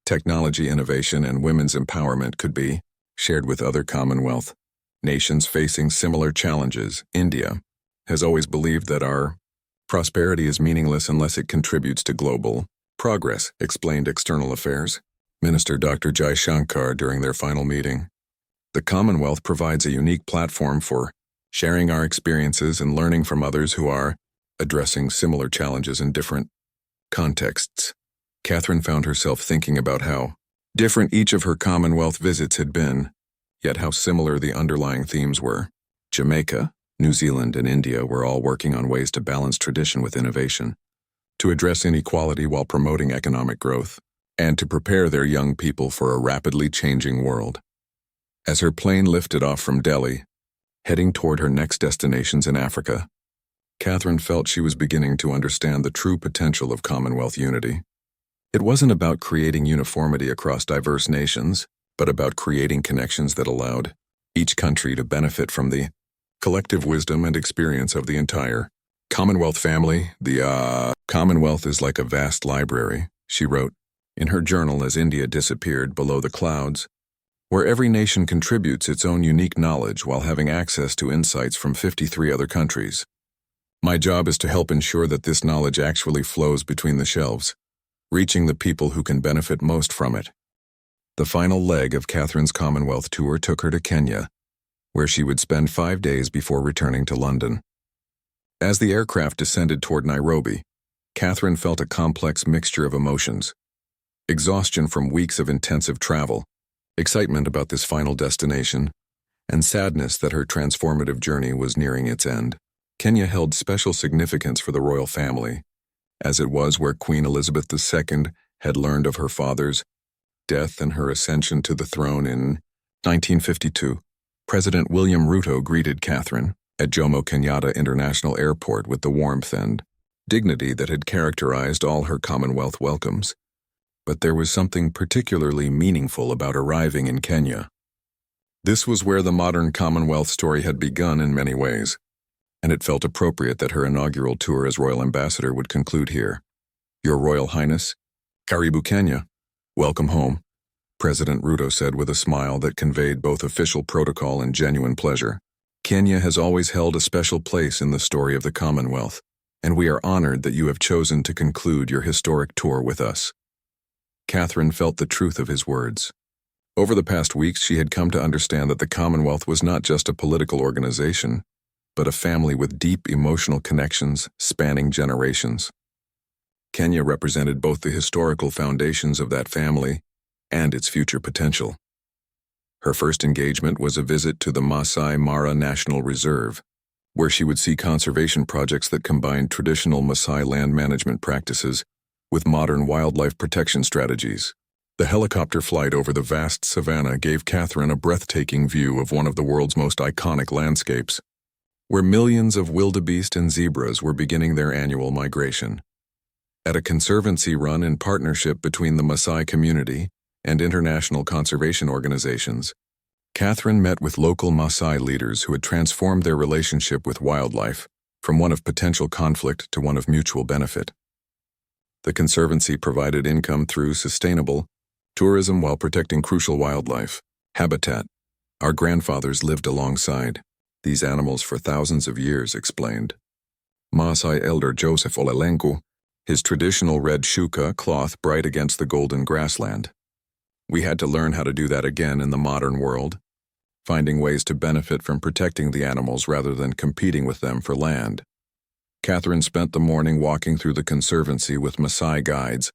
technology innovation, and women's empowerment could be shared with other Commonwealth nations facing similar challenges. "India has always believed that our prosperity is meaningless unless it contributes to global progress," explained External Affairs Minister Dr. Jai Shankar during their final meeting. "The Commonwealth provides a unique platform for sharing our experiences and learning from others who are addressing similar challenges in different contexts." Catherine found herself thinking about how different each of her Commonwealth visits had been, yet how similar the underlying themes were. Jamaica, New Zealand, and India were all working on ways to balance tradition with innovation, to address inequality while promoting economic growth, and to prepare their young people for a rapidly changing world. As her plane lifted off from Delhi, heading toward her next destinations in Africa, Catherine felt she was beginning to understand the true potential of Commonwealth unity. It wasn't about creating uniformity across diverse nations, but about creating connections that allowed each country to benefit from the collective wisdom and experience of the entire Commonwealth family. "The Commonwealth is like a vast library," she wrote in her journal as India disappeared below the clouds, "where every nation contributes its own unique knowledge while having access to insights from 53 other countries. My job is to help ensure that this knowledge actually flows between the shelves, reaching the people who can benefit most from it." The final leg of Catherine's Commonwealth tour took her to Kenya, where she would spend 5 days before returning to London. As the aircraft descended toward Nairobi, Catherine felt a complex mixture of emotions: exhaustion from weeks of intensive travel, excitement about this final destination, and sadness that her transformative journey was nearing its end. Kenya held special significance for the royal family, as it was where Queen Elizabeth II had learned of her father's death and her ascension to the throne in 1952. President William Ruto greeted Catherine at Jomo Kenyatta International Airport with the warmth and dignity that had characterized all her Commonwealth welcomes. But there was something particularly meaningful about arriving in Kenya. This was where the modern Commonwealth story had begun in many ways, and it felt appropriate that her inaugural tour as Royal Ambassador would conclude here. "Your Royal Highness, Karibu Kenya, welcome home," President Ruto said with a smile that conveyed both official protocol and genuine pleasure. "Kenya has always held a special place in the story of the Commonwealth, and we are honored that you have chosen to conclude your historic tour with us." Catherine felt the truth of his words. Over the past weeks, she had come to understand that the Commonwealth was not just a political organization, but a family with deep emotional connections spanning generations. Kenya represented both the historical foundations of that family and its future potential. Her first engagement was a visit to the Masai Mara National Reserve, where she would see conservation projects that combined traditional Maasai land management practices with modern wildlife protection strategies. The helicopter flight over the vast savanna gave Catherine a breathtaking view of one of the world's most iconic landscapes, where millions of wildebeest and zebras were beginning their annual migration. At a conservancy run in partnership between the Maasai community and international conservation organizations, Catherine met with local Maasai leaders who had transformed their relationship with wildlife from one of potential conflict to one of mutual benefit. The conservancy provided income through sustainable tourism while protecting crucial wildlife habitat. "Our grandfathers lived alongside these animals for thousands of years," explained Maasai elder Joseph Olelenku, his traditional red shuka cloth bright against the golden grassland. "We had to learn how to do that again in the modern world. finding ways to benefit from protecting the animals rather than competing with them for land. Catherine spent the morning walking through the conservancy with Maasai guides,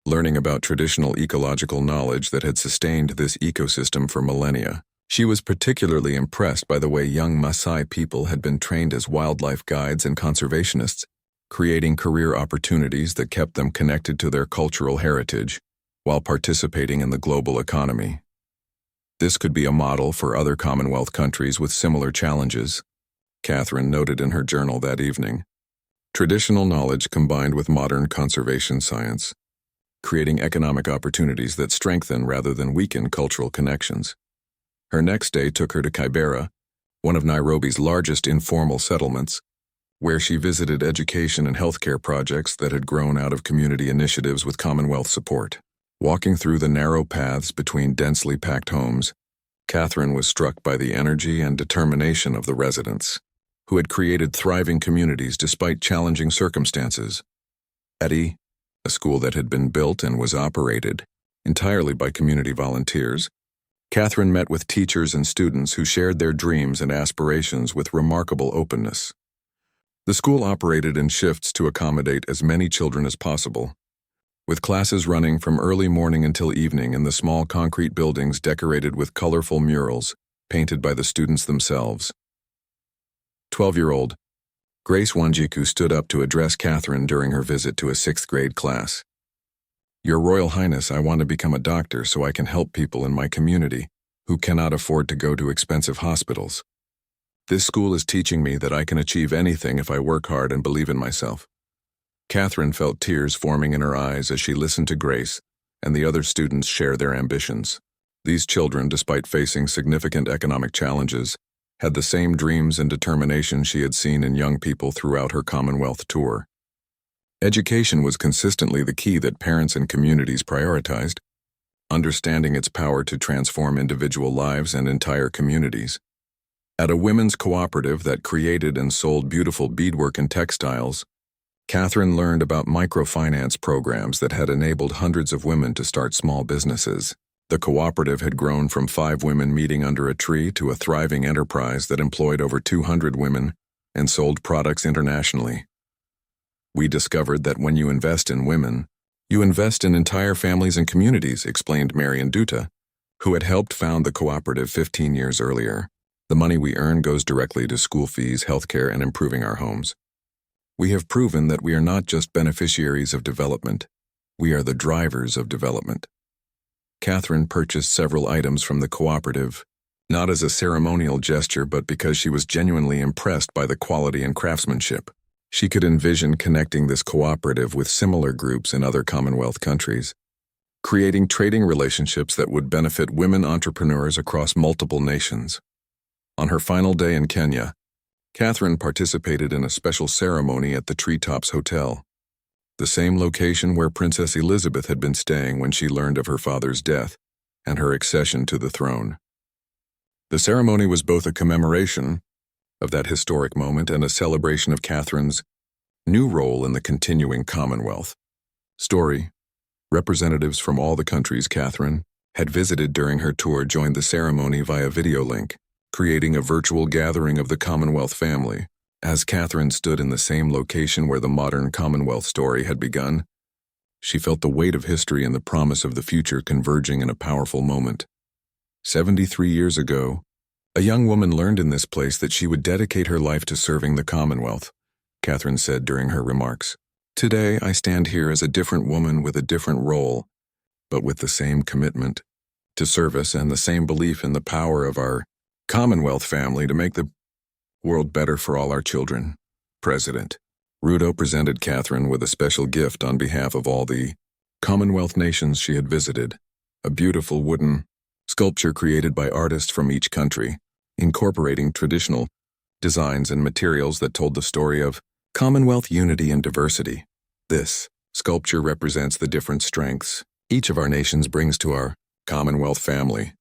learning about traditional ecological knowledge that had sustained this ecosystem for millennia. She was particularly impressed by the way young Maasai people had been trained as wildlife guides and conservationists, creating career opportunities that kept them connected to their cultural heritage while participating in the global economy. This could be a model for other Commonwealth countries with similar challenges, Catherine noted in her journal that evening. Traditional knowledge combined with modern conservation science, creating economic opportunities that strengthen rather than weaken cultural connections. Her next day took her to Kibera, one of Nairobi's largest informal settlements, where she visited education and healthcare projects that had grown out of community initiatives with Commonwealth support. Walking through the narrow paths between densely packed homes, Catherine was struck by the energy and determination of the residents, who had created thriving communities despite challenging circumstances. Eti, a school that had been built and was operated entirely by community volunteers, Catherine met with teachers and students who shared their dreams and aspirations with remarkable openness. The school operated in shifts to accommodate as many children as possible, with classes running from early morning until evening in the small concrete buildings decorated with colorful murals painted by the students themselves. 12-year-old Grace Wanjiku stood up to address Catherine during her visit to a 6th grade class. "Your Royal Highness, I want to become a doctor so I can help people in my community who cannot afford to go to expensive hospitals. This school is teaching me that I can achieve anything if I work hard and believe in myself." Catherine felt tears forming in her eyes as she listened to Grace and the other students share their ambitions. These children, despite facing significant economic challenges, had the same dreams and determination she had seen in young people throughout her Commonwealth tour. Education was consistently the key that parents and communities prioritized, understanding its power to transform individual lives and entire communities. At a women's cooperative that created and sold beautiful beadwork and textiles, Catherine learned about microfinance programs that had enabled hundreds of women to start small businesses. The cooperative had grown from 5 women meeting under a tree to a thriving enterprise that employed over 200 women and sold products internationally. "We discovered that when you invest in women, you invest in entire families and communities," explained Marian Duta, who had helped found the cooperative 15 years earlier. "The money we earn goes directly to school fees, healthcare, and improving our homes. We have proven that we are not just beneficiaries of development, we are the drivers of development." Catherine purchased several items from the cooperative, not as a ceremonial gesture but because she was genuinely impressed by the quality and craftsmanship. She could envision connecting this cooperative with similar groups in other Commonwealth countries, creating trading relationships that would benefit women entrepreneurs across multiple nations. On her final day in Kenya, Catherine participated in a special ceremony at the Treetops Hotel, the same location where Princess Elizabeth had been staying when she learned of her father's death and her accession to the throne. The ceremony was both a commemoration of that historic moment and a celebration of Catherine's new role in the continuing Commonwealth. Story: representatives from all the countries Catherine had visited during her tour joined the ceremony via video link, creating a virtual gathering of the Commonwealth family. As Catherine stood in the same location where the modern Commonwealth story had begun, she felt the weight of history and the promise of the future converging in a powerful moment. 73 years ago, a young woman learned in this place that she would dedicate her life to serving the Commonwealth, Catherine said during her remarks. "Today, I stand here as a different woman with a different role, but with the same commitment to service and the same belief in the power of our Commonwealth family to make the world better for all our children." President Ruto presented Catherine with a special gift on behalf of all the Commonwealth nations she had visited, a beautiful wooden sculpture created by artists from each country, incorporating traditional designs and materials that told the story of Commonwealth unity and diversity. This sculpture represents the different strengths each of our nations brings to our Commonwealth family,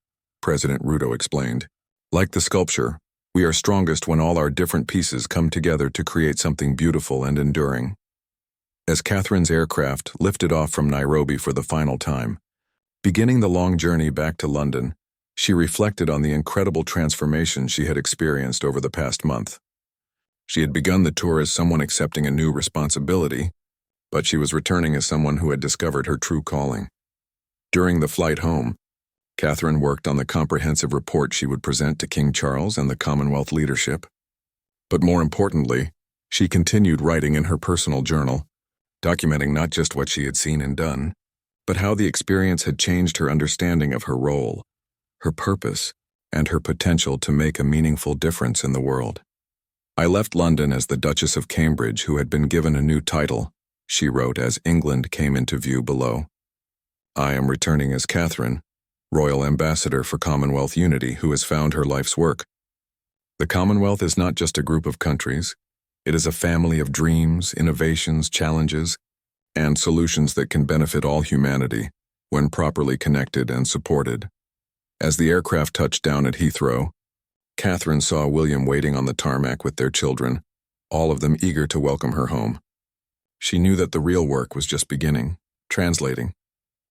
President Ruto explained. Like the sculpture, we are strongest when all our different pieces come together to create something beautiful and enduring. As Catherine's aircraft lifted off from Nairobi for the final time, beginning the long journey back to London, She reflected on the incredible transformation she had experienced over the past month. She had begun the tour as someone accepting a new responsibility, but she was returning as someone who had discovered her true calling. During the flight home, Catherine worked on the comprehensive report she would present to King Charles and the Commonwealth leadership. But more importantly, she continued writing in her personal journal, documenting not just what she had seen and done, but how the experience had changed her understanding of her role, her purpose, and her potential to make a meaningful difference in the world. "I left London as the Duchess of Cambridge, who had been given a new title," she wrote as England came into view below. "I am returning as Catherine, Royal Ambassador for Commonwealth Unity, who has found her life's work. The Commonwealth is not just a group of countries. It is a family of dreams, innovations, challenges, and solutions that can benefit all humanity when properly connected and supported." As the aircraft touched down at Heathrow, Catherine saw William waiting on the tarmac with their children, all of them eager to welcome her home. She knew that the real work was just beginning, translating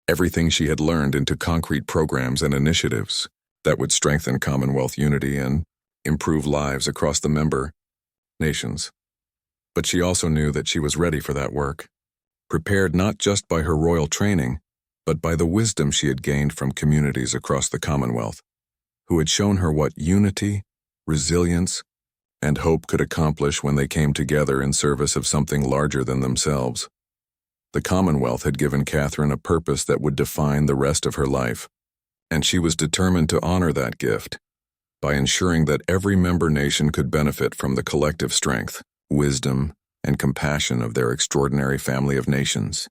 everything she had learned into concrete programs and initiatives that would strengthen Commonwealth unity and improve lives across the member nations. But she also knew that she was ready for that work, prepared not just by her royal training, but by the wisdom she had gained from communities across the Commonwealth, who had shown her what unity, resilience, and hope could accomplish when they came together in service of something larger than themselves. The Commonwealth had given Catherine a purpose that would define the rest of her life, and she was determined to honor that gift by ensuring that every member nation could benefit from the collective strength, wisdom, and compassion of their extraordinary family of nations.